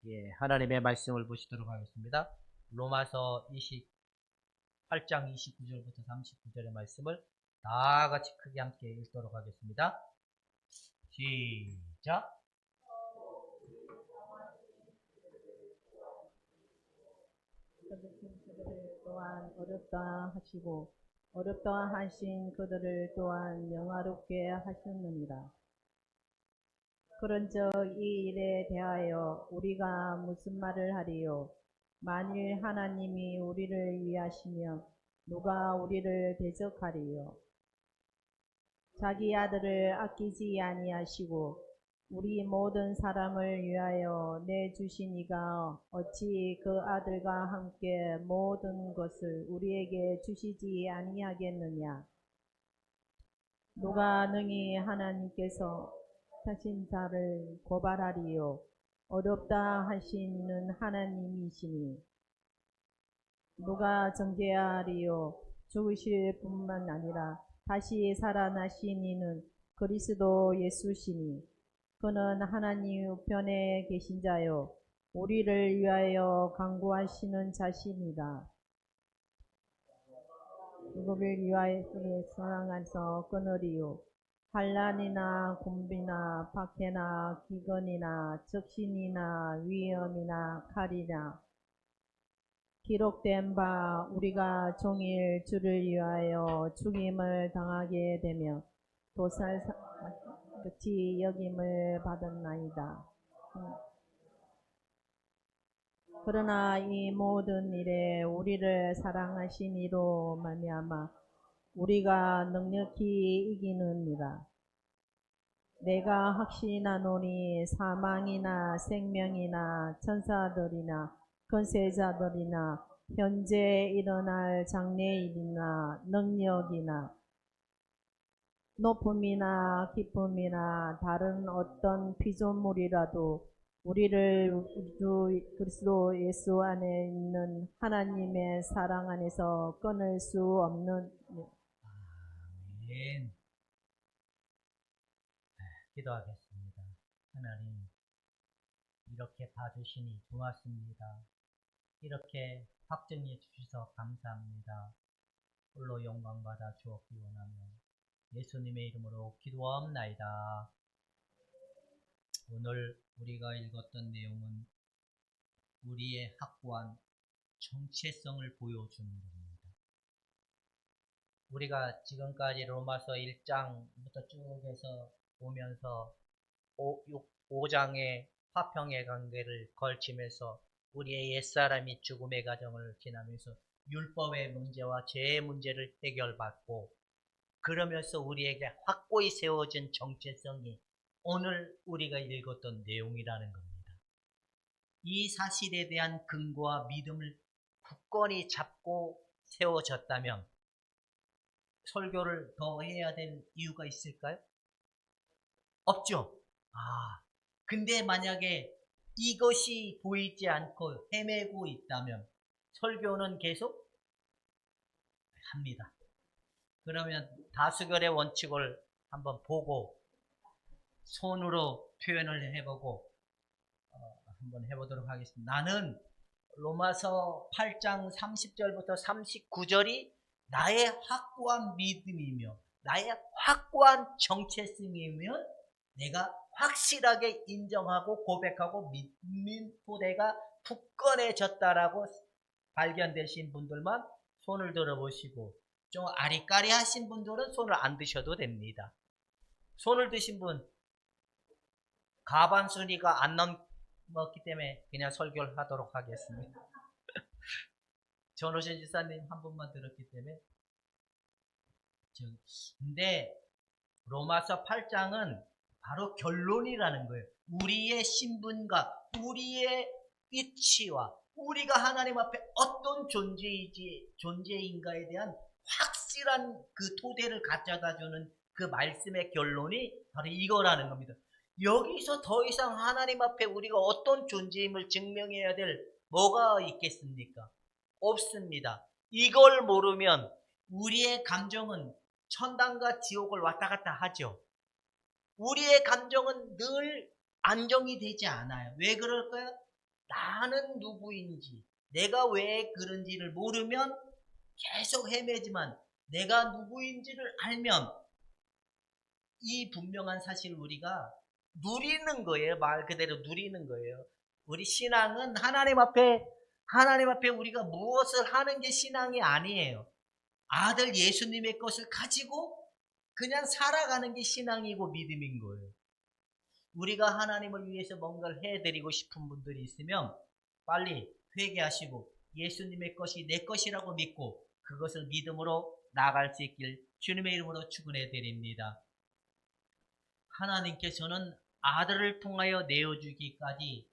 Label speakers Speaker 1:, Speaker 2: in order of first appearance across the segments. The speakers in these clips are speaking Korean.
Speaker 1: 예, 하나님의 말씀을 보시도록 하겠습니다. 로마서 28장 29절부터 39절의 말씀을 다 같이 크게 함께 읽도록 하겠습니다. 시작!
Speaker 2: 그들을 또한 어렵다 하시고 어렵다 하신 그들을 또한 영화롭게 하셨느니라. 그런즉 이 일에 대하여 우리가 무슨 말을 하리요? 만일 하나님이 우리를 위하시면 누가 우리를 대적하리요? 자기 아들을 아끼지 아니하시고 우리 모든 사람을 위하여 내주시니가 어찌 그 아들과 함께 모든 것을 우리에게 주시지 아니하겠느냐? 누가 능히 하나님께서 하신 자를 고발하리요? 어렵다 하시는 하나님이시니 누가 정죄하리요? 죽으실 뿐만 아니라 다시 살아나신 이는 그리스도 예수시니 그는 하나님 우편에 계신 자요 우리를 위하여 간구하시는 자신이다. 누구를 위하여 사랑해서 끊으리요? 환난이나 곤비나 박해나 기근이나 적신이나 위험이나 칼이나 기록된 바 우리가 종일 주를 위하여 죽임을 당하게 되며 도살같이 여김을 받았나이다. 그러나 이 모든 일에 우리를 사랑하신 이로 말미암아 우리가 넉넉히 이기느니라. 내가 확신하노니 사망이나 생명이나 천사들이나 권세자들이나 현재 일어날 장래일이나 능력이나 높음이나 깊음이나 다른 어떤 피조물이라도 우리를 주 그리스도 예수 안에 있는 하나님의 사랑 안에서 끊을 수 없는.
Speaker 1: 아멘. 기도하겠습니다. 하나님, 이렇게 봐주시니 고맙습니다. 이렇게 확정해 주셔서 감사합니다. 홀로 영광받아 주옵기 원하며 예수님의 이름으로 기도하옵나이다. 오늘 우리가 읽었던 내용은 우리의 확고한 정체성을 보여주는 겁니다. 우리가 지금까지 로마서 1장부터 쭉 해서 보면서 5장의 화평의 관계를 걸치면서 우리의 옛사람이 죽음의 과정을 지나면서 율법의 문제와 죄의 문제를 해결받고 그러면서 우리에게 확고히 세워진 정체성이 오늘 우리가 읽었던 내용이라는 겁니다. 이 사실에 대한 근거와 믿음을 굳건히 잡고 세워졌다면 설교를 더 해야 될 이유가 있을까요? 없죠. 근데 만약에 이것이 보이지 않고 헤매고 있다면 설교는 계속 합니다. 그러면 다수결의 원칙을 한번 보고 손으로 표현을 해보고 한번 해보도록 하겠습니다. 나는 로마서 8장 30절부터 39절이 나의 확고한 믿음이며 나의 확고한 정체성이면 내가 확실하게 인정하고 고백하고 믿는 토대가 굳건해졌다라고 발견되신 분들만 손을 들어보시고 좀 아리까리하신 분들은 손을 안 드셔도 됩니다. 손을 드신 분 가반순위가 안 넘었기 때문에 그냥 설교를 하도록 하겠습니다. 전호신 지사님 한 분만 들었기 때문에. 근데 로마서 8장은 바로 결론이라는 거예요. 우리의 신분과 우리의 위치와 우리가 하나님 앞에 어떤 존재인가에 대한 확실한 그 토대를 가져다주는 그 말씀의 결론이 바로 이거라는 겁니다. 여기서 더 이상 하나님 앞에 우리가 어떤 존재임을 증명해야 될 뭐가 있겠습니까? 없습니다. 이걸 모르면 우리의 감정은 천당과 지옥을 왔다 갔다 하죠. 우리의 감정은 늘 안정이 되지 않아요. 왜 그럴까요? 나는 누구인지, 내가 왜 그런지를 모르면 계속 헤매지만 내가 누구인지를 알면 이 분명한 사실을 우리가 누리는 거예요. 말 그대로 누리는 거예요. 우리 신앙은 하나님 앞에 우리가 무엇을 하는 게 신앙이 아니에요. 아들 예수님의 것을 가지고 그냥 살아가는 게 신앙이고 믿음인 거예요. 우리가 하나님을 위해서 뭔가를 해드리고 싶은 분들이 있으면 빨리 회개하시고 예수님의 것이 내 것이라고 믿고 그것을 믿음으로 나아갈 수 있길 주님의 이름으로 축원해 드립니다. 하나님께서는 아들을 통하여 내어주기까지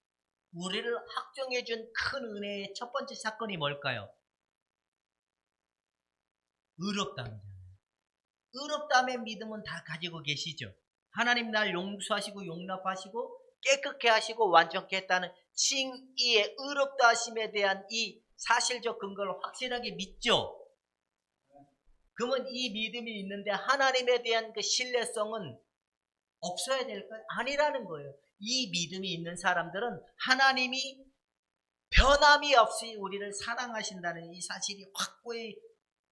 Speaker 1: 우리를 확정해 준 큰 은혜의 첫 번째 사건이 뭘까요? 의롭다함이잖아요. 의롭다함의 믿음은 다 가지고 계시죠. 하나님 날 용서하시고 용납하시고 깨끗게 하시고 완전케 했다는 칭의의 의롭다 하심에 대한 이 사실적 근거를 확실하게 믿죠. 그러면 이 믿음이 있는데 하나님에 대한 그 신뢰성은 없어야 될까요? 아니라는 거예요. 이 믿음이 있는 사람들은 하나님이 변함이 없이 우리를 사랑하신다는 이 사실이 확고히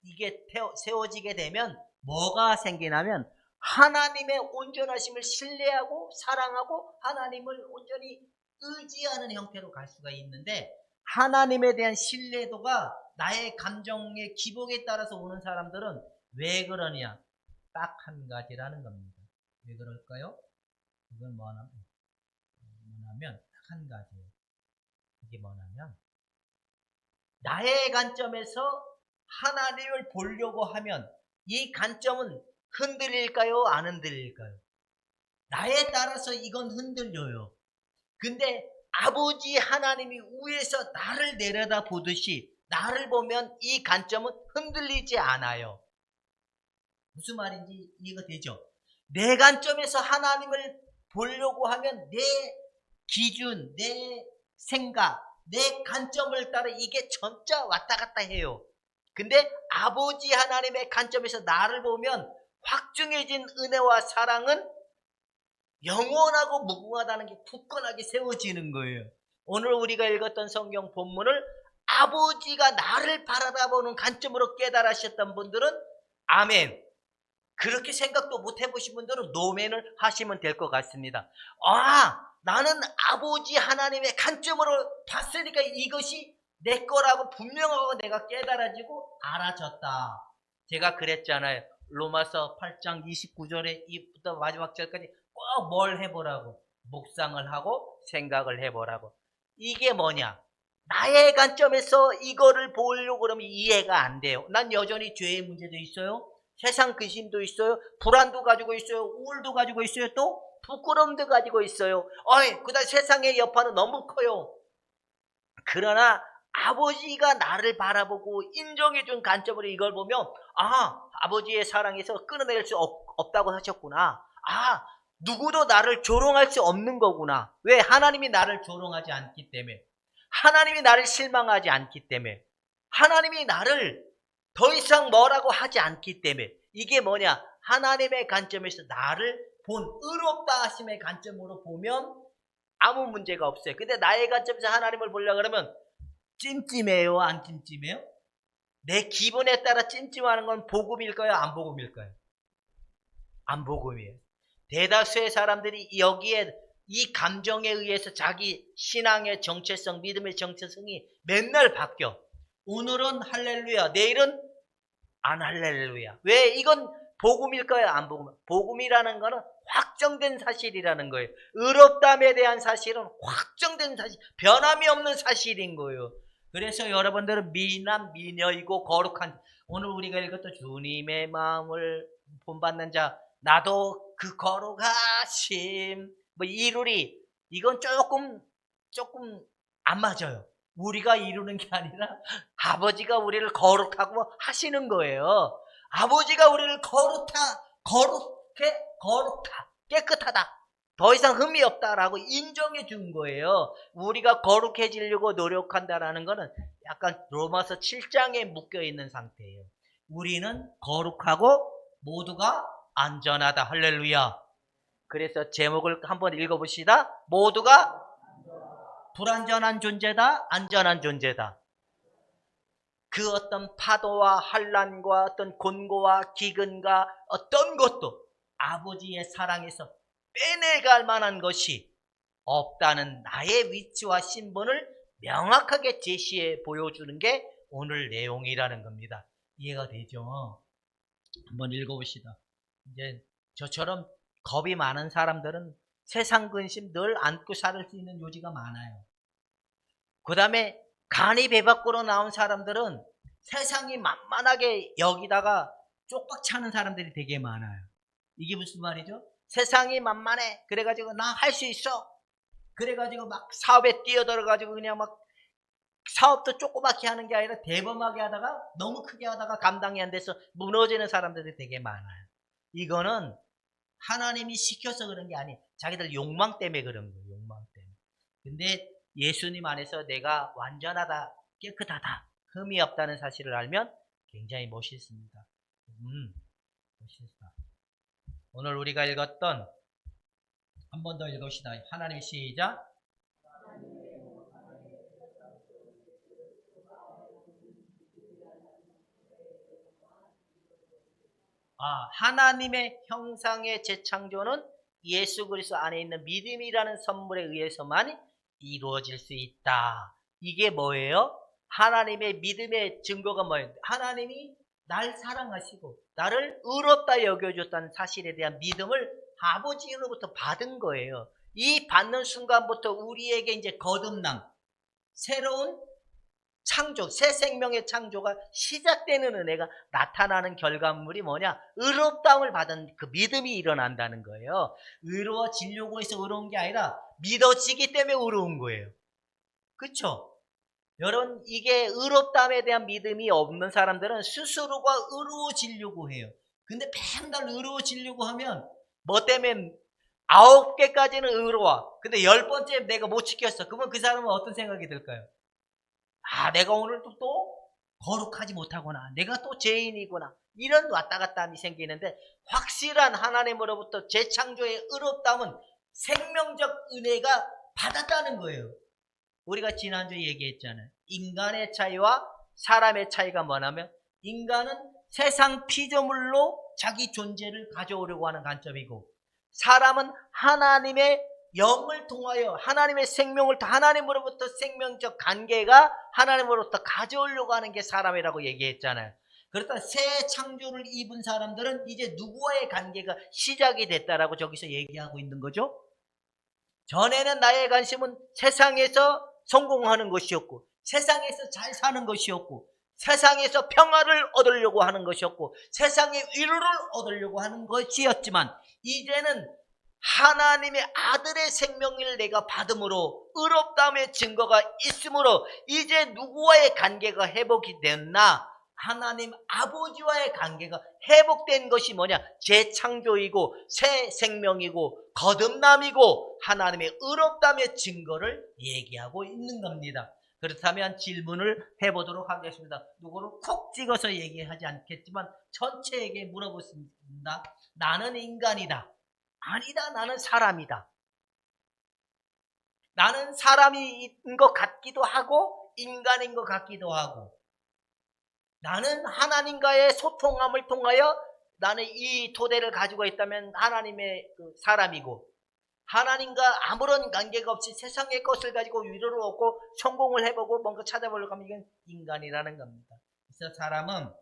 Speaker 1: 이게 세워지게 되면 뭐가 생기냐면 하나님의 온전하심을 신뢰하고 사랑하고 하나님을 온전히 의지하는 형태로 갈 수가 있는데 하나님에 대한 신뢰도가 나의 감정의 기복에 따라서 오는 사람들은 왜 그러냐? 딱 한 가지라는 겁니다. 왜 그럴까요? 그건 뭐냐면 딱 한 가지예요. 이게 뭐냐면 나의 관점에서 하나님을 보려고 하면 이 관점은 흔들릴까요? 안 흔들릴까요? 나에 따라서 이건 흔들려요. 근데 아버지 하나님이 위에서 나를 내려다 보듯이 나를 보면 이 관점은 흔들리지 않아요. 무슨 말인지 이해가 되죠? 내 관점에서 하나님을 보려고 하면 내 기준, 내 생각, 내 관점을 따라 이게 전짜 왔다 갔다 해요. 근데 아버지 하나님의 관점에서 나를 보면 확증해진 은혜와 사랑은 영원하고 무궁하다는 게 굳건하게 세워지는 거예요. 오늘 우리가 읽었던 성경 본문을 아버지가 나를 바라보는 관점으로 깨달으셨던 분들은 아멘. 그렇게 생각도 못 해보신 분들은 노멘을 하시면 될 것 같습니다. 나는 아버지 하나님의 관점으로 봤으니까 이것이 내 거라고 분명하고 내가 깨달아지고 알아졌다. 제가 그랬잖아요. 로마서 8장 29절에 이부터 마지막 절까지 꼭 뭘 해보라고. 묵상을 하고 생각을 해보라고. 이게 뭐냐? 나의 관점에서 이거를 보려고 그러면 이해가 안 돼요. 난 여전히 죄의 문제도 있어요. 세상 근심도 있어요. 불안도 가지고 있어요. 우울도 가지고 있어요. 또 부끄러움도 가지고 있어요. 그다음 세상의 여파는 너무 커요. 그러나 아버지가 나를 바라보고 인정해준 관점으로 이걸 보면 아버지의 사랑에서 끊어낼 수 없다고 하셨구나. 누구도 나를 조롱할 수 없는 거구나. 왜? 하나님이 나를 조롱하지 않기 때문에. 하나님이 나를 실망하지 않기 때문에. 하나님이 나를 더 이상 뭐라고 하지 않기 때문에. 이게 뭐냐? 하나님의 관점에서 나를 본 의롭다 하심의 관점으로 보면 아무 문제가 없어요. 근데 나의 관점에서 하나님을 보려고 그러면 찜찜해요? 안 찜찜해요? 내 기분에 따라 찜찜하는 건 복음일까요? 안 복음일까요? 안 복음이에요. 대다수의 사람들이 여기에 이 감정에 의해서 자기 신앙의 정체성, 믿음의 정체성이 맨날 바뀌어. 오늘은 할렐루야, 내일은 안 할렐루야. 왜? 이건 복음일까요? 안 복음? 복음이라는 거는 확정된 사실이라는 거예요. 의롭다함에 대한 사실은 확정된 사실, 변함이 없는 사실인 거예요. 그래서 여러분들은 미남, 미녀이고 거룩한, 오늘 우리가 읽었던 주님의 마음을 본받는 자, 나도 그 거룩하심, 이루리. 이건 조금 안 맞아요. 우리가 이루는 게 아니라 아버지가 우리를 거룩하고 하시는 거예요. 아버지가 우리를 거룩하, 깨끗하다. 더 이상 흠이 없다라고 인정해 준 거예요. 우리가 거룩해지려고 노력한다라는 거는 약간 로마서 7장에 묶여 있는 상태예요. 우리는 거룩하고 모두가 안전하다. 할렐루야. 그래서 제목을 한번 읽어봅시다. 모두가 불안전한 존재다, 안전한 존재다. 그 어떤 파도와 환란과 어떤 곤고와 기근과 어떤 것도 아버지의 사랑에서 빼내갈 만한 것이 없다는 나의 위치와 신분을 명확하게 제시해 보여주는 게 오늘 내용이라는 겁니다. 이해가 되죠? 한번 읽어봅시다. 이제 저처럼 겁이 많은 사람들은 세상 근심 늘 안고 살 수 있는 요지가 많아요. 그 다음에 간이 배 밖으로 나온 사람들은 세상이 만만하게 여기다가 쪽박 차는 사람들이 되게 많아요. 이게 무슨 말이죠? 세상이 만만해. 그래가지고 나 할 수 있어. 그래가지고 막 사업에 뛰어들어가지고 그냥 막 사업도 조그맣게 하는 게 아니라 대범하게 하다가 너무 크게 하다가 감당이 안 돼서 무너지는 사람들이 되게 많아요. 이거는 하나님이 시켜서 그런 게 아니에요. 자기들 욕망 때문에 그런 거예요. 욕망 때문에. 근데 예수님 안에서 내가 완전하다, 깨끗하다, 흠이 없다는 사실을 알면 굉장히 멋있습니다. 멋있다. 오늘 우리가 읽었던 한 번 더 읽읍시다. 하나님 시작. 하나님의 형상의 재창조는 예수 그리스도 안에 있는 믿음이라는 선물에 의해서만 이루어질 수 있다. 이게 뭐예요? 하나님의 믿음의 증거가 뭐예요? 하나님이 날 사랑하시고 나를 의롭다 여겨줬다는 사실에 대한 믿음을 아버지로부터 받은 거예요. 이 받는 순간부터 우리에게 이제 거듭남, 새로운 창조, 새 생명의 창조가 시작되는 은혜가 나타나는 결과물이 뭐냐? 의롭다움을 받은 그 믿음이 일어난다는 거예요. 의로워지려고 해서 의로운 게 아니라 믿어지기 때문에 의로운 거예요. 그렇죠? 여러분, 이게 의롭다움에 대한 믿음이 없는 사람들은 스스로가 의로워지려고 해요. 근데 맨날 의로워지려고 하면 뭐 때문에 9개까지는 의로워. 근데 10번째 내가 못 지켰어. 그러면 그 사람은 어떤 생각이 들까요? 내가 오늘 또 거룩하지 못하구나. 내가 또 죄인이구나. 이런 왔다 갔다 함이 생기는데 확실한 하나님으로부터 재창조의 의롭다움은 생명적 은혜가 받았다는 거예요. 우리가 지난주에 얘기했잖아요. 인간의 차이와 사람의 차이가 뭐냐면 인간은 세상 피조물로 자기 존재를 가져오려고 하는 관점이고 사람은 하나님의 영을 통하여 하나님의 생명을 하나님으로부터 생명적 관계가 하나님으로부터 가져오려고 하는 게 사람이라고 얘기했잖아요. 그렇다 새 창조를 입은 사람들은 이제 누구와의 관계가 시작이 됐다라고 저기서 얘기하고 있는 거죠. 전에는 나의 관심은 세상에서 성공하는 것이었고 세상에서 잘 사는 것이었고 세상에서 평화를 얻으려고 하는 것이었고 세상의 위로를 얻으려고 하는 것이었지만 이제는 하나님의 아들의 생명을 내가 받음으로 의롭다움의 증거가 있으므로 이제 누구와의 관계가 회복이 됐나? 하나님 아버지와의 관계가 회복된 것이 뭐냐? 재창조이고 새 생명이고 거듭남이고 하나님의 의롭다움의 증거를 얘기하고 있는 겁니다. 그렇다면 질문을 해보도록 하겠습니다. 누구를 콕 찍어서 얘기하지 않겠지만 전체에게 물어보겠습니다. 나는 인간이다. 아니다. 나는 사람이다. 나는 사람인 것 같기도 하고 인간인 것 같기도 하고 나는 하나님과의 소통함을 통하여 나는 이 토대를 가지고 있다면 하나님의 그 사람이고 하나님과 아무런 관계가 없이 세상의 것을 가지고 위로를 얻고 성공을 해보고 뭔가 찾아보려고 하면 이건 인간이라는 겁니다. 그래서 사람은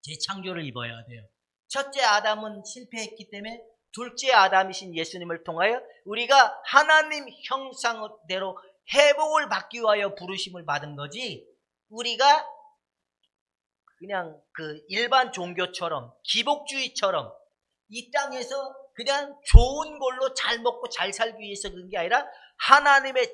Speaker 1: 재창조를 입어야 돼요. 첫째 아담은 실패했기 때문에 둘째 아담이신 예수님을 통하여 우리가 하나님 형상대로 회복을 받기 위하여 부르심을 받은 거지 우리가 그냥 그 일반 종교처럼 기복주의처럼 이 땅에서 그냥 좋은 걸로 잘 먹고 잘 살기 위해서 그런 게 아니라 하나님의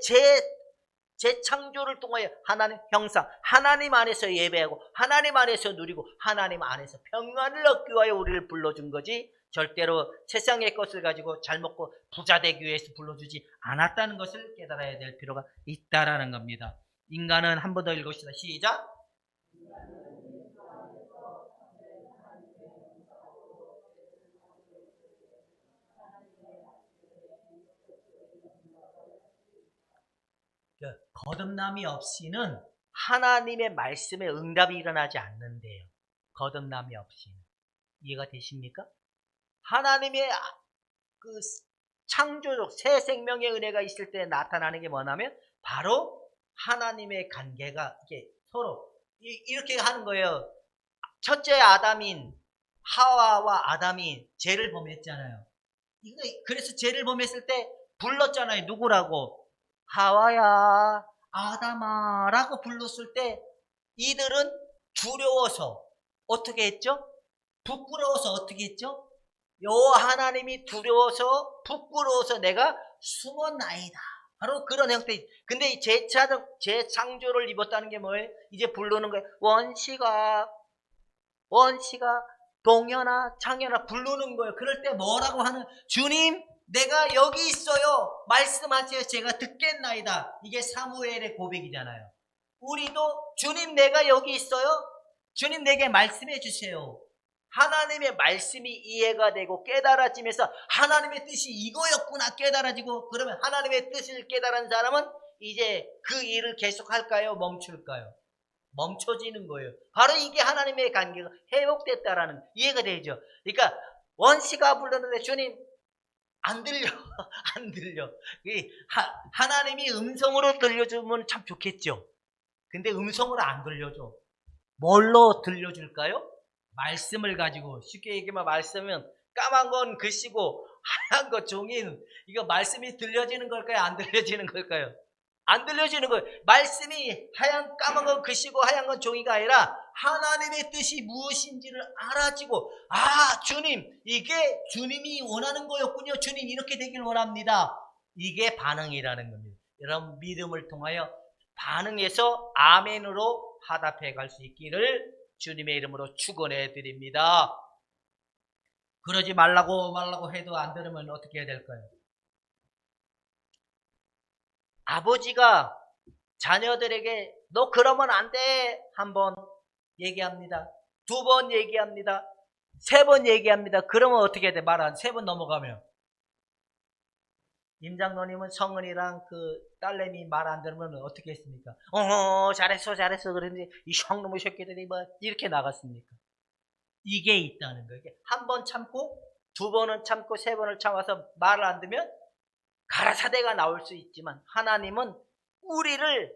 Speaker 1: 재창조를 통하여 하나님 형상, 하나님 안에서 예배하고 하나님 안에서 누리고 하나님 안에서 평안을 얻기 위하여 우리를 불러준 거지 절대로 세상의 것을 가지고 잘 먹고 부자 되기 위해서 불러주지 않았다는 것을 깨달아야 될 필요가 있다라는 겁니다. 인간은 한 번 더 읽읍시다. 시작. 거듭남이 없이는 하나님의 말씀에 응답이 일어나지 않는데요. 거듭남이 없이는. 이해가 되십니까? 하나님의 그 창조적 새 생명의 은혜가 있을 때 나타나는 게 뭐냐면 바로 하나님의 관계가 이게 서로 이렇게 하는 거예요. 첫째 아담인 하와와 아담이 죄를 범했잖아요. 그래서 죄를 범했을 때 불렀잖아요. 누구라고? 하와야, 아담아 라고 불렀을 때 이들은 두려워서 어떻게 했죠? 부끄러워서 어떻게 했죠? 여호와 하나님이 두려워서 부끄러워서 내가 숨었나이다. 바로 그런 형태. 근데 이 재창조를 입었다는 게 뭐예요? 이제 부르는 거예요. 원시가 동현아 창현아 부르는 거예요. 그럴 때 뭐라고 하는? 주님 내가 여기 있어요. 말씀하세요. 제가 듣겠나이다. 이게 사무엘의 고백이잖아요. 우리도 주님 내가 여기 있어요. 주님 내게 말씀해 주세요. 하나님의 말씀이 이해가 되고 깨달아지면서 하나님의 뜻이 이거였구나 깨달아지고, 그러면 하나님의 뜻을 깨달은 사람은 이제 그 일을 계속할까요? 멈출까요? 멈춰지는 거예요. 바로 이게 하나님의 관계가 회복됐다라는 이해가 되죠. 그러니까 원시가 불렀는데 주님 안 들려. 안 들려. 하나님이 음성으로 들려주면 참 좋겠죠. 근데 음성으로 안 들려줘. 뭘로 들려줄까요? 말씀을 가지고. 쉽게 얘기하면 말씀은 까만 건 글씨고 하얀 거 종이는, 이거 말씀이 들려지는 걸까요? 안 들려지는 걸까요? 안 들려지는 거예요. 말씀이 까만 건 글씨고 하얀 건 종이가 아니라 하나님의 뜻이 무엇인지를 알아지고, 주님 이게 주님이 원하는 거였군요. 주님 이렇게 되길 원합니다. 이게 반응이라는 겁니다. 여러분 믿음을 통하여 반응해서 아멘으로 화답해 갈 수 있기를 주님의 이름으로 축원해 드립니다. 그러지 말라고 해도 안 들으면 어떻게 해야 될까요? 아버지가 자녀들에게 너 그러면 안 돼. 한 번 얘기합니다. 두 번 얘기합니다. 세 번 얘기합니다. 그러면 어떻게 돼? 말 안, 세 번 넘어가면. 임장로님은 성은이랑 그 딸내미 말 안 들으면 어떻게 했습니까? 잘했어. 그런데 이 샹놈의 새끼들이 뭐 이렇게 나갔습니까? 이게 있다는 거예요. 한 번 참고, 두 번은 참고, 세 번을 참아서 말을 안 듣면 가라사대가 나올 수 있지만 하나님은 우리를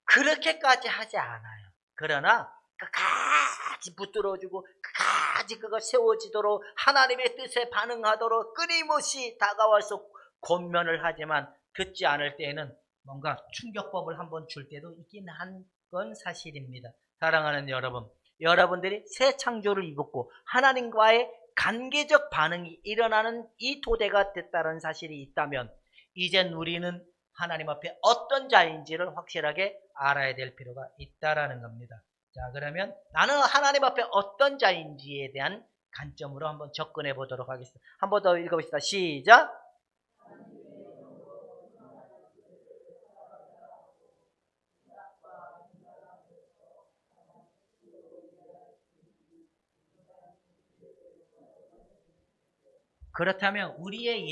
Speaker 1: 그렇게까지 하지 않아요. 그러나 끝까지 붙들어주고 끝까지 그가 세워지도록 하나님의 뜻에 반응하도록 끊임없이 다가와서 권면을 하지만 듣지 않을 때에는 뭔가 충격법을 한번 줄 때도 있긴 한 건 사실입니다. 사랑하는 여러분, 여러분들이 새 창조를 입었고 하나님과의 관계적 반응이 일어나는 이 토대가 됐다는 사실이 있다면 이젠 우리는 하나님 앞에 어떤 자인지를 확실하게 알아야 될 필요가 있다라는 겁니다. 자, 그러면 나는 하나님 앞에 어떤 자인지에 대한 관점으로 한번 접근해 보도록 하겠습니다. 한 번 더 읽어봅시다. 시작! 그렇다면 우리의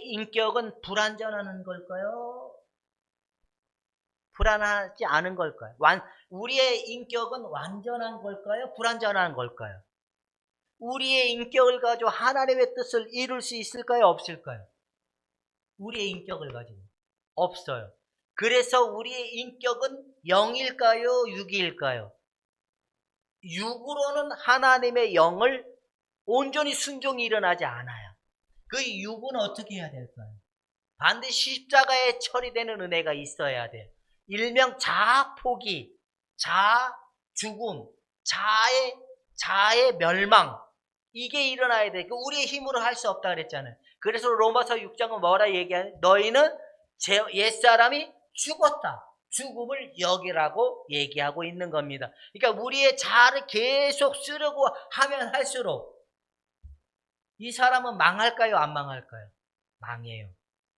Speaker 1: 인격은 불완전한 걸까요? 불안하지 않은 걸까요? 우리의 인격은 완전한 걸까요? 불완전한 걸까요? 우리의 인격을 가지고 하나님의 뜻을 이룰 수 있을까요? 없을까요? 우리의 인격을 가지고 없어요. 그래서 우리의 인격은 영일까요? 육일까요? 육으로는 하나님의 영을 온전히 순종이 일어나지 않아요. 그 육은 어떻게 해야 될까요? 반드시 십자가에 처리되는 은혜가 있어야 돼요. 일명 자아 포기, 자아 죽음, 자아의 멸망, 이게 일어나야 돼. 우리의 힘으로 할 수 없다 그랬잖아요. 그래서 로마서 6장은 뭐라 얘기하냐? 너희는 옛사람이 죽었다. 죽음을 여기라고 얘기하고 있는 겁니다. 그러니까 우리의 자아를 계속 쓰려고 하면 할수록 이 사람은 망할까요? 안 망할까요? 망해요.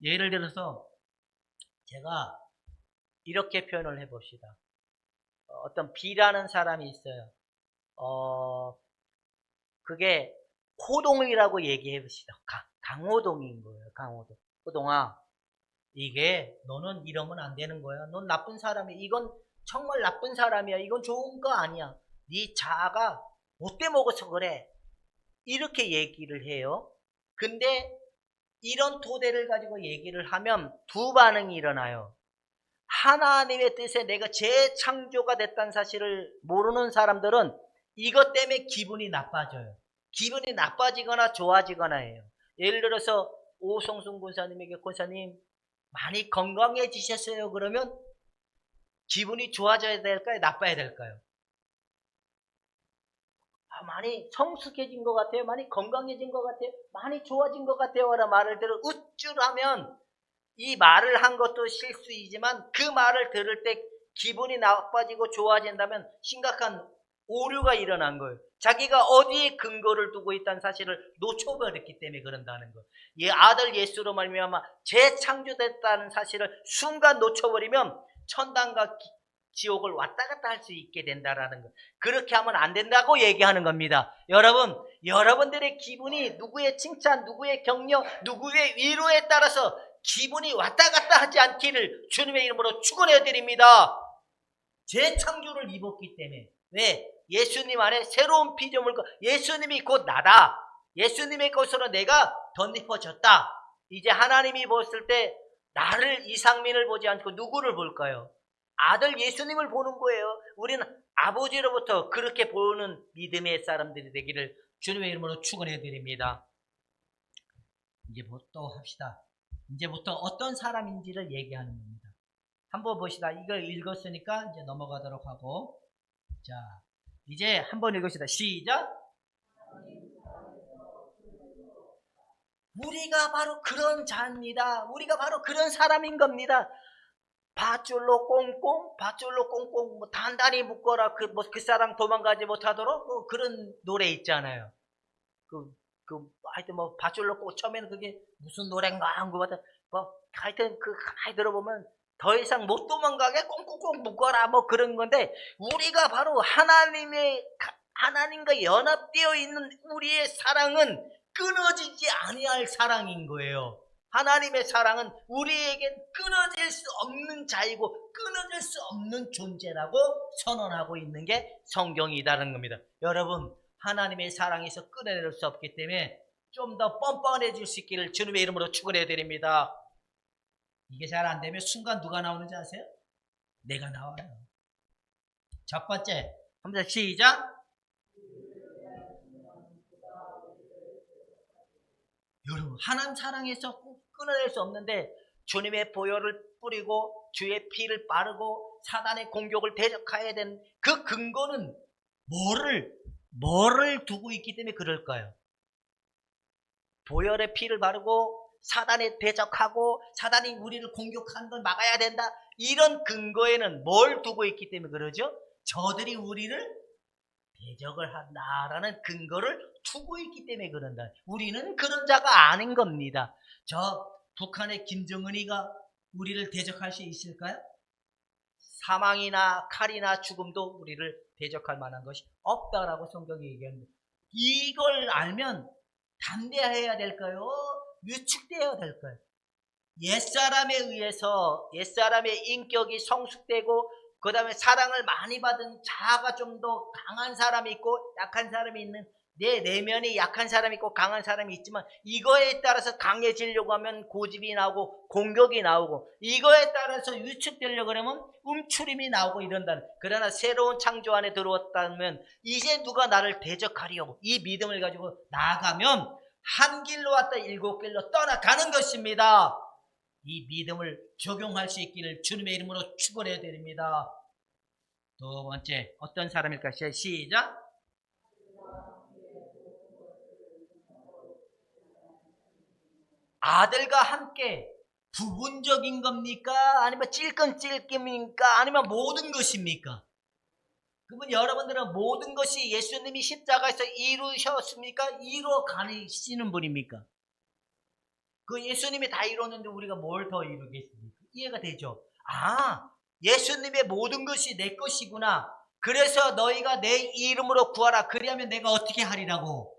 Speaker 1: 예를 들어서 제가 이렇게 표현을 해봅시다. 어떤 B라는 사람이 있어요. 그게 호동이라고 얘기해 봅시다. 강호동인 거예요. 강호동. 호동아, 이게 너는 이러면 안 되는 거야. 넌 나쁜 사람이야. 이건 정말 나쁜 사람이야. 이건 좋은 거 아니야. 네 자아가 못돼 먹어서 그래. 이렇게 얘기를 해요. 근데 이런 토대를 가지고 얘기를 하면 두 반응이 일어나요. 하나님의 뜻에 내가 재창조가 됐다는 사실을 모르는 사람들은 이것 때문에 기분이 나빠져요. 기분이 나빠지거나 좋아지거나 해요. 예를 들어서 오성순 권사님에게 권사님 많이 건강해지셨어요. 그러면 기분이 좋아져야 될까요? 나빠야 될까요? 많이 성숙해진 것 같아요. 많이 건강해진 것 같아요. 많이 좋아진 것 같아요. 라는 말을 들어 우쭐하면 이 말을 한 것도 실수이지만 그 말을 들을 때 기분이 나빠지고 좋아진다면 심각한 오류가 일어난 거예요. 자기가 어디에 근거를 두고 있다는 사실을 놓쳐버렸기 때문에 그런다는 거예요. 이 아들 예수로 말미암아 재창조됐다는 사실을 순간 놓쳐버리면 천당과 지옥을 왔다 갔다 할 수 있게 된다라는 거. 그렇게 하면 안 된다고 얘기하는 겁니다. 여러분, 여러분들의 기분이 누구의 칭찬, 누구의 격려, 누구의 위로에 따라서 기분이 왔다 갔다 하지 않기를 주님의 이름으로 축원해 드립니다. 재창조를 입었기 때문에. 왜? 예수님 안에 새로운 피조물과 예수님이 곧 나다. 예수님의 것으로 내가 덧입어졌다. 이제 하나님이 보았을 때 나를 이상민을 보지 않고 누구를 볼까요? 아들 예수님을 보는 거예요. 우리는 아버지로부터 그렇게 보는 믿음의 사람들이 되기를 주님의 이름으로 축원해 드립니다. 이제부터 합시다. 이제부터 어떤 사람인지를 얘기하는 겁니다. 한번 보시다. 이걸 읽었으니까 이제 넘어가도록 하고, 자, 이제 한번 읽읍시다. 시작. 우리가 바로 그런 자입니다. 우리가 바로 그런 사람인 겁니다. 밧줄로 꽁꽁, 뭐 단단히 묶어라. 그 사람 도망가지 못하도록 그런 노래 있잖아요. 하여튼 밧줄로 처음에는 그게 무슨 노래인가 한 것 같아. 하여튼 가만히 들어보면 더 이상 못 도망가게 꽁꽁꽁 묶어라 그런 건데, 우리가 바로 하나님과 연합되어 있는 우리의 사랑은 끊어지지 아니할 사랑인 거예요. 하나님의 사랑은 우리에겐 끊어질 수 없는 자이고 끊어질 수 없는 존재라고 선언하고 있는 게 성경이라는 겁니다. 여러분, 하나님의 사랑에서 끊어낼 수 없기 때문에 좀 더 뻔뻔해질 수 있기를 주님의 이름으로 축원해 드립니다. 이게 잘 안 되면 순간 누가 나오는지 아세요? 내가 나와요. 첫 번째, 한번 시작. 여러분, 하나님 사랑에서 끊어낼 수 없는데 주님의 보혈을 뿌리고 주의 피를 바르고 사단의 공격을 대적해야 되는 그 근거는 뭐를 두고 있기 때문에 그럴까요? 보혈의 피를 바르고 사단에 대적하고 사단이 우리를 공격하는 걸 막아야 된다. 이런 근거에는 뭘 두고 있기 때문에 그러죠? 저들이 우리를 대적을 한다라는 근거를 두고 있기 때문에 그런다. 우리는 그런 자가 아닌 겁니다. 저 북한의 김정은이가 우리를 대적할 수 있을까요? 사망이나 칼이나 죽음도 우리를 대적할 만한 것이 없다라고 성경이 얘기합니다. 이걸 알면 담대해야 될까요? 위축되어야 될까요? 옛사람에 의해서 옛사람의 인격이 성숙되고 그 다음에 사랑을 많이 받은 자아가 좀 더 강한 사람이 있고 약한 사람이 있는 내 내면이 약한 사람이 있고 강한 사람이 있지만 이거에 따라서 강해지려고 하면 고집이 나오고 공격이 나오고 이거에 따라서 위축되려고 하면 움츠림이 나오고 이런다. 그러나 새로운 창조 안에 들어왔다면 이제 누가 나를 대적하려고 이 믿음을 가지고 나아가면 한 길로 왔다 일곱 길로 떠나가는 것입니다. 이 믿음을 적용할 수 있기를 주님의 이름으로 축원해 드립니다. 두 번째, 어떤 사람일까? 시작. 아들과 함께 부분적인 겁니까? 아니면 찔끔찔끔입니까? 아니면 모든 것입니까? 그분 여러분들은 모든 것이 예수님이 십자가에서 이루셨습니까? 이루어 가시는 분입니까? 그 예수님이 다 이뤘는데 우리가 뭘 더 이루겠습니까? 이해가 되죠? 예수님의 모든 것이 내 것이구나. 그래서 너희가 내 이름으로 구하라. 그리하면 내가 어떻게 하리라고?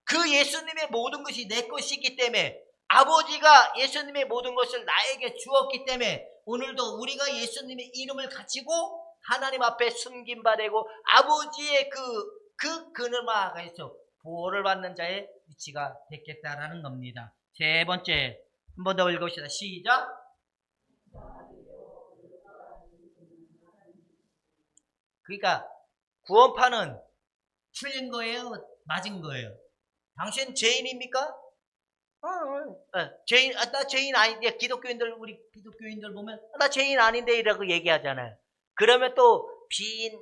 Speaker 1: 그 예수님의 모든 것이 내 것이기 때문에 아버지가 예수님의 모든 것을 나에게 주었기 때문에 오늘도 우리가 예수님의 이름을 가지고 하나님 앞에 숨김받고 아버지의 그 그늘 아래에서 보호를 받는 자의 위치가 됐겠다라는 겁니다. 세 번째, 한 번 더 읽읍시다. 시작. 그러니까 구원파는 틀린 거예요? 맞은 거예요? 당신 죄인입니까? 죄인, 나 죄인 아닌데, 기독교인들, 우리 기독교인들 보면, 나 죄인 아닌데, 이라고 얘기하잖아요. 그러면 또, 빈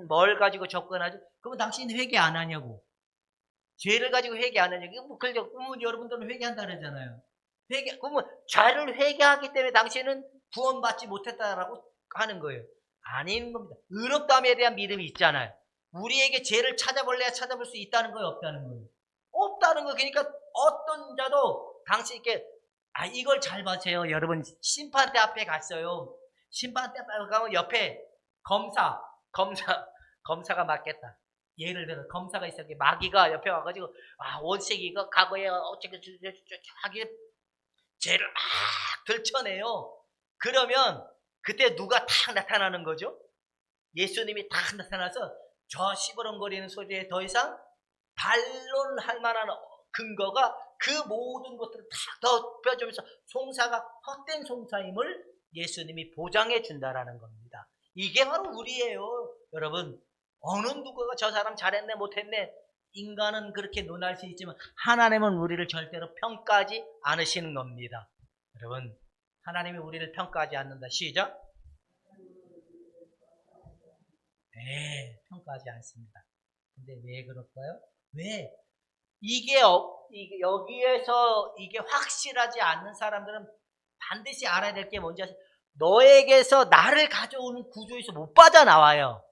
Speaker 1: 뭘 가지고 접근하죠? 그러면 당신 회개 안 하냐고. 죄를 가지고 회개 안 하냐고. 그러면 여러분들은 회개한다 그러잖아요. 그러면 죄를 회개하기 때문에 당신은 구원받지 못했다라고 하는 거예요. 아닌 겁니다. 의롭다함에 대한 믿음이 있잖아요. 우리에게 죄를 찾아볼래야 찾아볼 수 있다는 거예요? 없다는 거예요? 없다는 거. 그러니까 어떤 자도 당신께 이걸 잘 봐세요. 여러분 심판대 앞에 갔어요. 심판대 앞에 가면 옆에 검사가 맞겠다. 예를 들어 검사가 있어. 마귀가 옆에 와가지고 원색이가 과거에 어떻게 자기 죄를 막 들춰내요. 그러면 그때 누가 탁 나타나는 거죠? 예수님이 탁 나타나서 저 시끄렁거리는 소리에 더 이상 반론할 만한 근거가 그 모든 것들을 탁 덮여주면서 송사가 헛된 송사임을 예수님이 보장해 준다라는 겁니다. 이게 바로 우리예요. 여러분, 어느 누구가 저 사람 잘했네 못했네, 인간은 그렇게 논할 수 있지만 하나님은 우리를 절대로 평가하지 않으시는 겁니다. 여러분, 하나님이 우리를 평가하지 않는다. 시작. 네, 평가하지 않습니다. 근데 왜 그럴까요? 왜? 이게 여기에서 이게 확실하지 않는 사람들은 반드시 알아야 될 게 뭔지 아세요? 너에게서 나를 가져오는 구조에서 못 빠져나와요.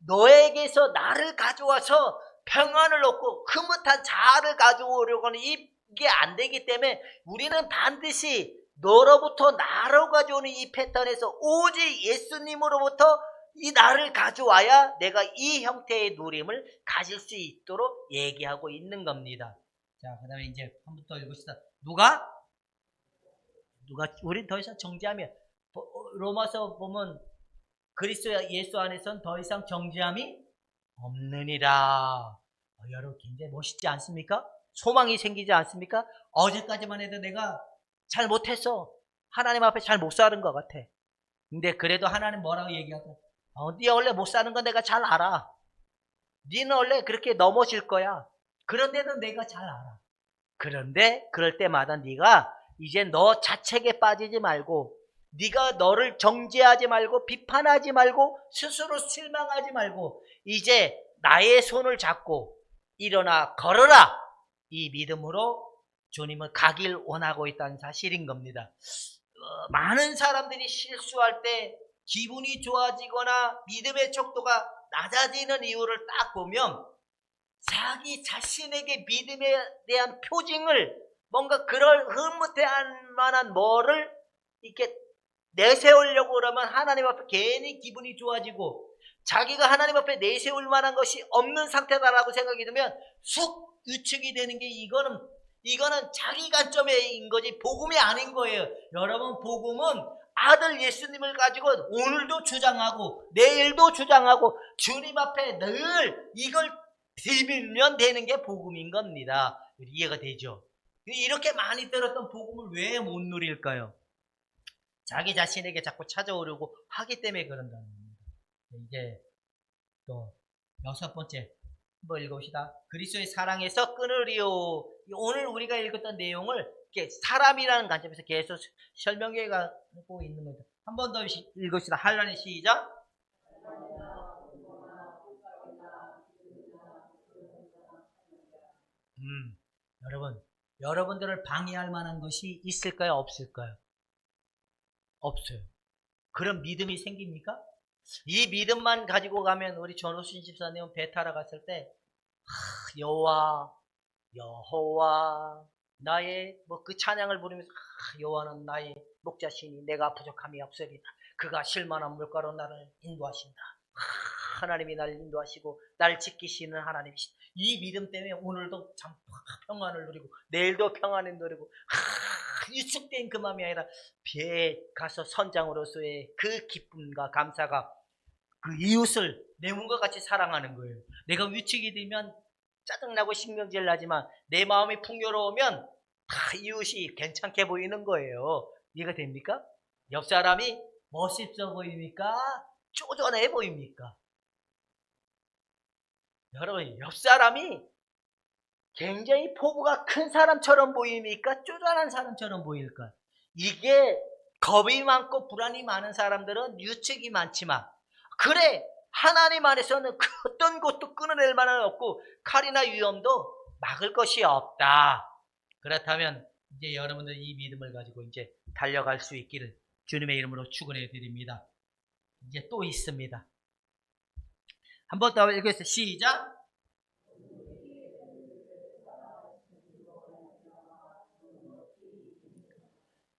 Speaker 1: 너에게서 나를 가져와서 평안을 얻고 흐뭇한 자아를 가져오려고 하는 이게 안 되기 때문에 우리는 반드시 너로부터 나로 가져오는 이 패턴에서 오직 예수님으로부터 이 나를 가져와야 내가 이 형태의 누림을 가질 수 있도록 얘기하고 있는 겁니다. 자, 그 다음에 이제 한 번 더 읽읍시다. 누가? 우린 더 이상 정죄하면, 로마서 보면 그리스도 예수 안에선 더 이상 정죄함이 없느니라. 여러분 굉장히 멋있지 않습니까? 소망이 생기지 않습니까? 어제까지만 해도 내가 잘 못했어. 하나님 앞에 잘 못 사는 것 같아. 근데 그래도 하나님 뭐라고 얘기하고, 네 원래 못 사는 거 내가 잘 알아. 네는 원래 그렇게 넘어질 거야. 그런데도 내가 잘 알아. 그런데 그럴 때마다 네가 이제 너 자책에 빠지지 말고, 네가 너를 정죄하지 말고 비판하지 말고 스스로 실망하지 말고 이제 나의 손을 잡고 일어나 걸어라. 이 믿음으로 주님은 가길 원하고 있다는 사실인 겁니다. 많은 사람들이 실수할 때 기분이 좋아지거나 믿음의 척도가 낮아지는 이유를 딱 보면 자기 자신에게 믿음에 대한 표징을 뭔가 그럴 흐뭇해할 만한 뭐를 이렇게 내세우려고 그러면 하나님 앞에 괜히 기분이 좋아지고 자기가 하나님 앞에 내세울 만한 것이 없는 상태다라고 생각이 들면 쑥 유축이 되는 게 이거는 자기 관점인 거지 복음이 아닌 거예요. 여러분, 복음은 아들 예수님을 가지고 오늘도 주장하고 내일도 주장하고 주님 앞에 늘 이걸 비밀면 되는 게 복음인 겁니다. 이해가 되죠? 이렇게 많이 들었던 복음을 왜 못 누릴까요? 자기 자신에게 자꾸 찾아오려고 하기 때문에 그런다는 겁니다. 이제 또 6번째 한번 읽어봅시다. 그리스도의 사랑에서 끊으리요. 오늘 우리가 읽었던 내용을 이렇게 사람이라는 관점에서 계속 설명해 가고 있는 겁니다. 한 번 더 읽읍시다. 할란의 시작. 여러분들을 방해할 만한 것이 있을까요? 없을까요? 없어요. 그런 믿음이 생깁니까? 이 믿음만 가지고 가면 우리 전호순 집사님은 배 타러 갔을 때 여호와 나의 그 찬양을 부르면서 여호와는 나의 목자시니 내가 부족함이 없으리다. 그가 실만한 물가로 나를 인도하신다. 하나님이 나를 인도하시고 나를 지키시는 하나님이시다. 이 믿음 때문에 오늘도 참 평안을 누리고 내일도 평안을 누리고 위축된 그 마음이 아니라 배에 가서 선장으로서의 그 기쁨과 감사가 그 이웃을 내 몸과 같이 사랑하는 거예요. 내가 위축이 되면 짜증나고 신경질 나지만 내 마음이 풍요로우면 다 이웃이 괜찮게 보이는 거예요. 이해가 됩니까? 옆 사람이 멋있어 보입니까? 쪼잔해 보입니까? 여러분, 옆 사람이 굉장히 포부가 큰 사람처럼 보입니까? 쪼잔한 사람처럼 보일까? 이게 겁이 많고 불안이 많은 사람들은 유책이 많지만, 그래, 하나님 안에서는 그 어떤 것도 끊어낼 만한 없고 칼이나 위험도 막을 것이 없다. 그렇다면 이제 여러분들 이 믿음을 가지고 이제 달려갈 수 있기를 주님의 이름으로 축원해 드립니다. 이제 또 있습니다. 한 번 더 읽겠습니다. 시작.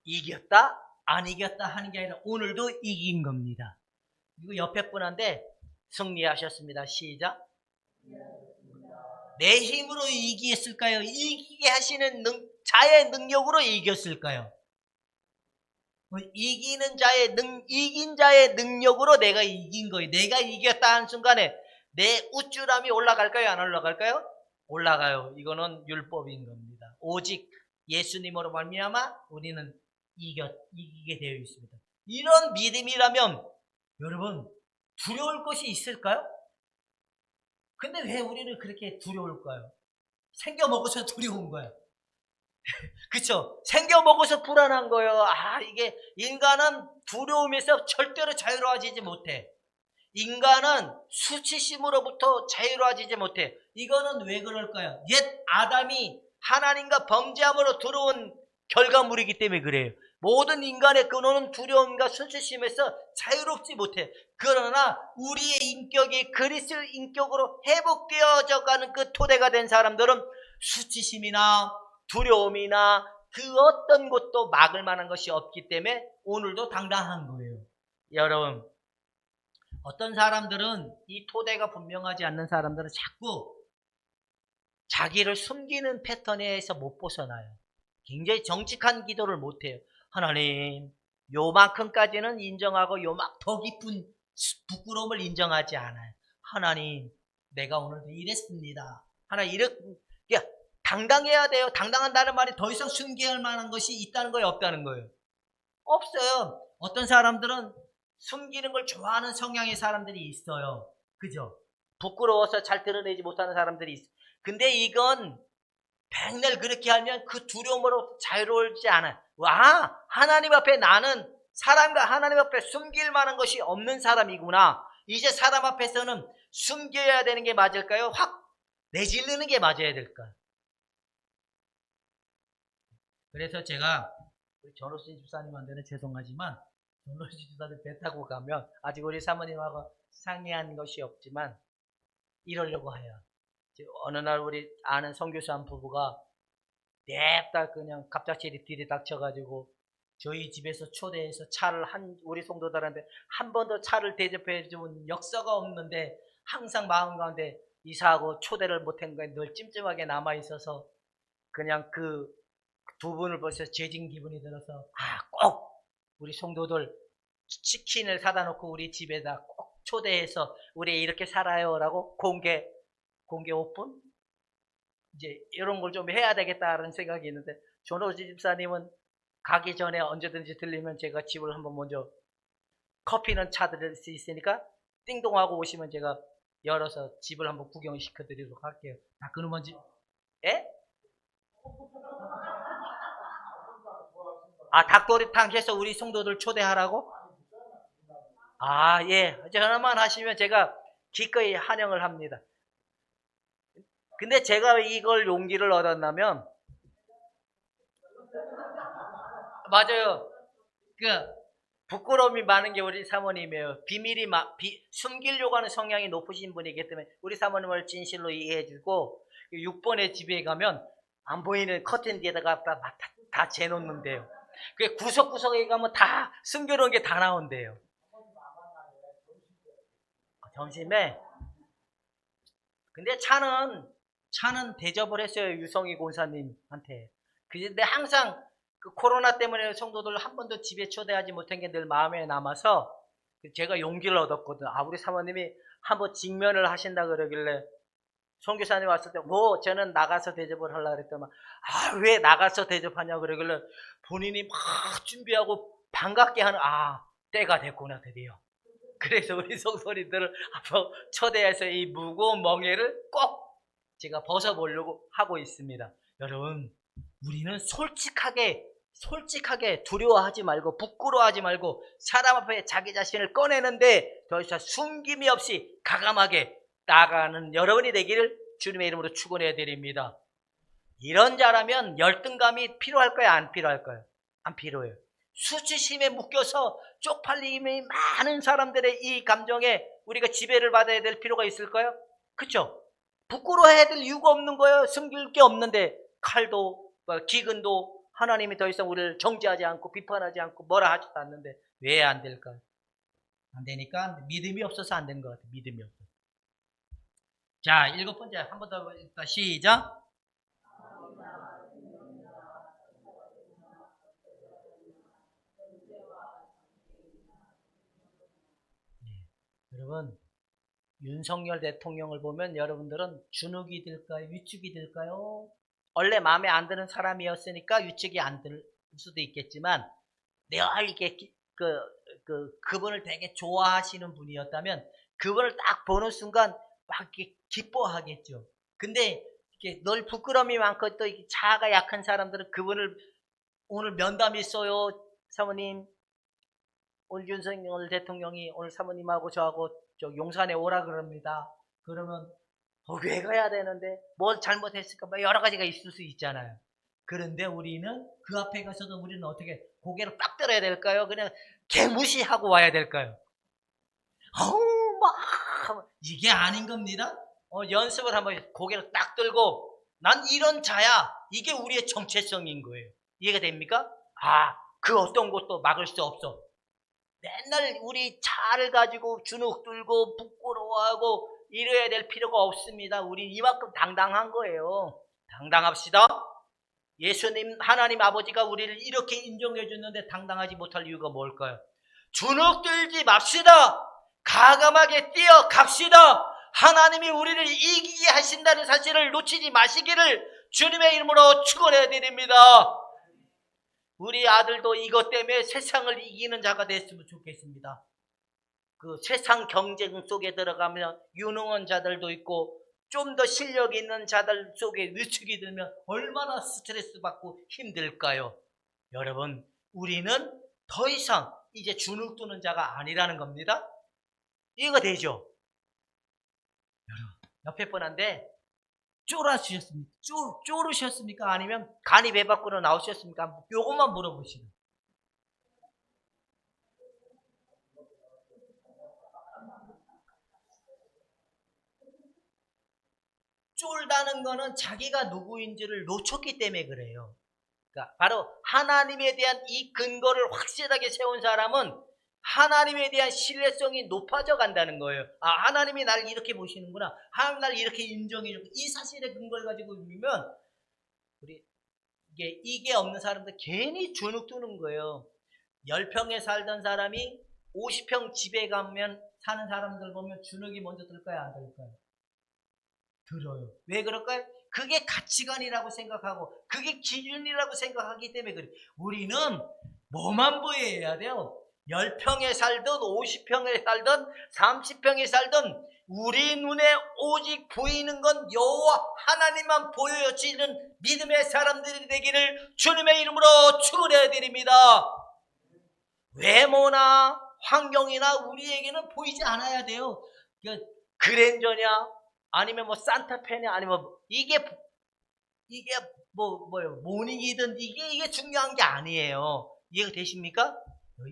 Speaker 1: 이겼다? 안 이겼다 하는 게 아니라 오늘도 이긴 겁니다. 이거 옆에 분한테 승리하셨습니다. 시작. 내 힘으로 이기겠을까요? 이기게 하시는 자의 능력으로 이겼을까요? 이긴 자의 능력으로 내가 이긴 거예요. 내가 이겼다 하는 순간에 내 우쭐함이 올라갈까요? 안 올라갈까요? 올라가요. 이거는 율법인 겁니다. 오직 예수님으로 말미암아 우리는 이기게 되어 있습니다. 이런 믿음이라면 여러분 두려울 것이 있을까요? 근데 왜 우리는 그렇게 두려울까요? 생겨 먹어서 두려운 거예요. 그쵸? 생겨 먹어서 불안한 거예요. 이게 인간은 두려움에서 절대로 자유로워지지 못해. 인간은 수치심으로부터 자유로워지지 못해. 이거는 왜 그럴까요? 옛 아담이 하나님과 범죄함으로 들어온 결과물이기 때문에 그래요. 모든 인간의 근원은 두려움과 수치심에서 자유롭지 못해. 그러나 우리의 인격이 그리스도 인격으로 회복되어져 가는 그 토대가 된 사람들은 수치심이나 두려움이나 그 어떤 것도 막을 만한 것이 없기 때문에 오늘도 당당한 거예요. 여러분, 어떤 사람들은 이 토대가 분명하지 않는 사람들은 자꾸 자기를 숨기는 패턴에서 못 벗어나요. 굉장히 정직한 기도를 못해요. 하나님, 요만큼까지는 인정하고 더 깊은 부끄러움을 인정하지 않아요. 하나님, 내가 오늘도 이랬습니다. 하나님, 이렇게 당당해야 돼요. 당당한다는 말이 더 이상 숨겨야 할 만한 것이 있다는 거예요, 없다는 거예요? 없어요. 어떤 사람들은 숨기는 걸 좋아하는 성향의 사람들이 있어요. 그죠? 부끄러워서 잘 드러내지 못하는 사람들이 있어요. 근데 이건 백날 그렇게 하면 그 두려움으로 자유로울지 않아요. 하나님 앞에 나는 사람과 하나님 앞에 숨길 만한 것이 없는 사람이구나. 이제 사람 앞에서는 숨겨야 되는 게 맞을까요? 확 내지르는 게 맞아야 될까요? 그래서 제가 전호신 집사님한테는 죄송하지만 전호신 집사님 배 타고 가면 아직 우리 사모님하고 상의한 것이 없지만 이러려고 해요. 어느 날 우리 아는 선교사 한 부부가 냅다 그냥 갑작스레 들이닥쳐가지고 저희 집에서 초대해서 우리 성도들한테 한 번도 차를 대접해 준 역사가 없는데 항상 마음 가운데 이사하고 초대를 못한 거에 늘 찜찜하게 남아있어서 그냥 그 두 분을 벌써 죄진 기분이 들어서 꼭 우리 성도들 치킨을 사다 놓고 우리 집에다 꼭 초대해서 우리 이렇게 살아요라고 공개 오픈? 이제 이런 걸 좀 해야 되겠다는 생각이 있는데 전호지 집사님은 가기 전에 언제든지 들리면 제가 집을 한번 먼저 커피는 차 드릴 수 있으니까 띵동하고 오시면 제가 열어서 집을 한번 구경시켜 드리도록 할게요. 그러면 예? 닭도리탕 해서 우리 성도들 초대하라고? 예. 전화만 하시면 제가 기꺼이 환영을 합니다. 근데 제가 이걸 용기를 얻었냐면, 맞아요. 부끄러움이 많은 게 우리 사모님이에요. 숨기려고 하는 성향이 높으신 분이기 때문에 우리 사모님을 진실로 이해해주고, 6번의 집에 가면 안 보이는 커튼 뒤에다가 다 재놓는데요. 구석구석에 가면 다 숨겨놓은 게 다 나온대요. 점심에. 근데 차는 차는 대접을 했어요. 유성희 권사님한테. 근데 항상 그 코로나 때문에 성도들 한 번도 집에 초대하지 못한 게 늘 마음에 남아서 제가 용기를 얻었거든. 우리 사모님이 한번 직면을 하신다 그러길래 선교사님 왔을 때 뭐 저는 나가서 대접을 하려고 그랬더만 왜 나가서 대접하냐 그러길래 본인이 막 준비하고 반갑게 하는 때가 됐구나 드디어. 그래서 우리 성도님들을 한번 초대해서 이 무거운 멍에를 꼭 제가 벗어보려고 하고 있습니다. 여러분, 우리는 솔직하게 두려워하지 말고 부끄러워하지 말고 사람 앞에 자기 자신을 꺼내는데 더 이상 숨김이 없이 가감하게 나아가는 여러분이 되기를 주님의 이름으로 축원해 드립니다. 이런 자라면 열등감이 필요할까요? 안 필요할까요? 안 필요해요. 수치심에 묶여서 쪽팔림이 많은 사람들의 이 감정에 우리가 지배를 받아야 될 필요가 있을까요? 그렇죠? 부끄러워해야 될 이유가 없는 거예요. 숨길 게 없는데 칼도 기근도 하나님이 더 이상 우리를 정죄하지 않고 비판하지 않고 뭐라 하지도 않는데 왜 안 될까요? 안 되니까 믿음이 없어서 안 되는 것 같아요. 믿음이 없어서. 자, 7번째 한 번 더 시작. 여러분, 윤석열 대통령을 보면 여러분들은 주눅이 들까요? 위축이 들까요? 원래 마음에 안 드는 사람이었으니까 위축이 안 들 수도 있겠지만 내가 이렇게 그분을 되게 좋아하시는 분이었다면 그분을 딱 보는 순간 막 이렇게 기뻐하겠죠. 근데 이렇게 늘 부끄러움이 많고 또 자아가 약한 사람들은 그분을 오늘 면담이 있어요. 사모님, 오늘 윤석열 대통령이 오늘 사모님하고 저하고 용산에 오라 그럽니다. 그러면 왜 가야 되는데 뭘 잘못했을까 여러 가지가 있을 수 있잖아요. 그런데 우리는 그 앞에 가서도 우리는 어떻게 고개를 딱 들어야 될까요? 그냥 개무시하고 와야 될까요? 이게 아닌 겁니다. 연습을 한번 고개를 딱 들고 난 이런 자야. 이게 우리의 정체성인 거예요. 이해가 됩니까? 그 어떤 것도 막을 수 없어. 맨날 우리 자를 가지고 주눅 들고 부끄러워하고 이래야 될 필요가 없습니다. 우린 이만큼 당당한 거예요. 당당합시다. 예수님 하나님 아버지가 우리를 이렇게 인정해 줬는데 당당하지 못할 이유가 뭘까요? 주눅 들지 맙시다. 가감하게 뛰어갑시다. 하나님이 우리를 이기게 하신다는 사실을 놓치지 마시기를 주님의 이름으로 축원해 드립니다. 우리 아들도 이것 때문에 세상을 이기는 자가 됐으면 좋겠습니다. 그 세상 경쟁 속에 들어가면 유능한 자들도 있고 좀 더 실력 있는 자들 속에 위축이 들면 얼마나 스트레스 받고 힘들까요? 여러분, 우리는 더 이상 이제 주눅 드는 자가 아니라는 겁니다. 이해가 되죠? 여러분, 옆에 분한테 쪼르셨습니까? 아니면 간이 배 밖으로 나오셨습니까? 요것만 물어보시는. 쫄다는 거는 자기가 누구인지를 놓쳤기 때문에 그래요. 그러니까 바로 하나님에 대한 이 근거를 확실하게 세운 사람은 하나님에 대한 신뢰성이 높아져 간다는 거예요. 하나님이 나를 이렇게 보시는구나. 하나님 나를 이렇게 인정해주고 이 사실의 근거를 가지고 믿으면 우리 이게 없는 사람들 괜히 주눅 드는 거예요. 10평에 살던 사람이 50평 집에 가면 사는 사람들 보면 주눅이 먼저 들까요? 안 들까요? 들어요. 왜 그럴까요? 그게 가치관이라고 생각하고 그게 기준이라고 생각하기 때문에 그래요. 우리는 뭐만 보여야 돼요? 10평에 살든 50평에 살든 30평에 살든 우리 눈에 오직 보이는 건 여호와 하나님만 보여지는 믿음의 사람들이 되기를 주님의 이름으로 축원해 드립니다. 외모나 환경이나 우리에게는 보이지 않아야 돼요. 그랜저냐 아니면 산타페냐 아니면 이게 뭐예요? 모닝이든 이게 중요한 게 아니에요. 이해가 되십니까?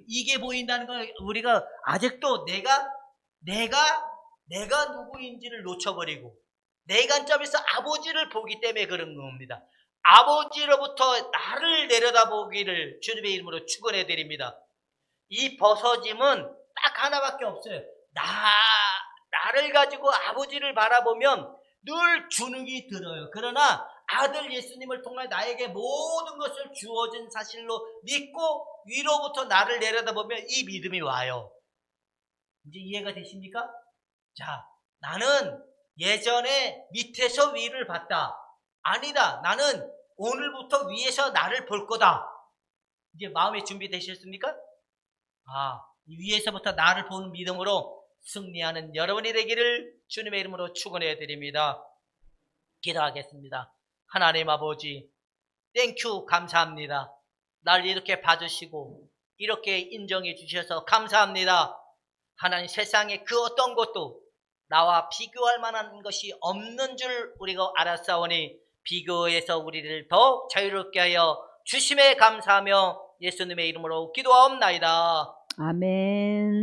Speaker 1: 이게 보인다는 건 우리가 아직도 내가 누구인지를 놓쳐버리고 내 관점에서 아버지를 보기 때문에 그런 겁니다. 아버지로부터 나를 내려다보기를 주님의 이름으로 축원해 드립니다. 이 벗어짐은 딱 하나밖에 없어요. 나를 가지고 아버지를 바라보면 늘 주눅이 들어요. 그러나 아들 예수님을 통해 나에게 모든 것을 주어진 사실로 믿고 위로부터 나를 내려다보면 이 믿음이 와요. 이제 이해가 되십니까? 자, 나는 예전에 밑에서 위를 봤다. 아니다. 나는 오늘부터 위에서 나를 볼 거다. 이제 마음의 준비 되셨습니까? 이 위에서부터 나를 보는 믿음으로 승리하는 여러분이 되기를 주님의 이름으로 축원해 드립니다. 기도하겠습니다. 하나님 아버지, 땡큐 감사합니다. 날 이렇게 봐주시고 이렇게 인정해 주셔서 감사합니다. 하나님, 세상에 그 어떤 것도 나와 비교할 만한 것이 없는 줄 우리가 알았사오니 비교에서 우리를 더욱 자유롭게 하여 주심에 감사하며 예수님의 이름으로 기도하옵나이다.
Speaker 2: 아멘.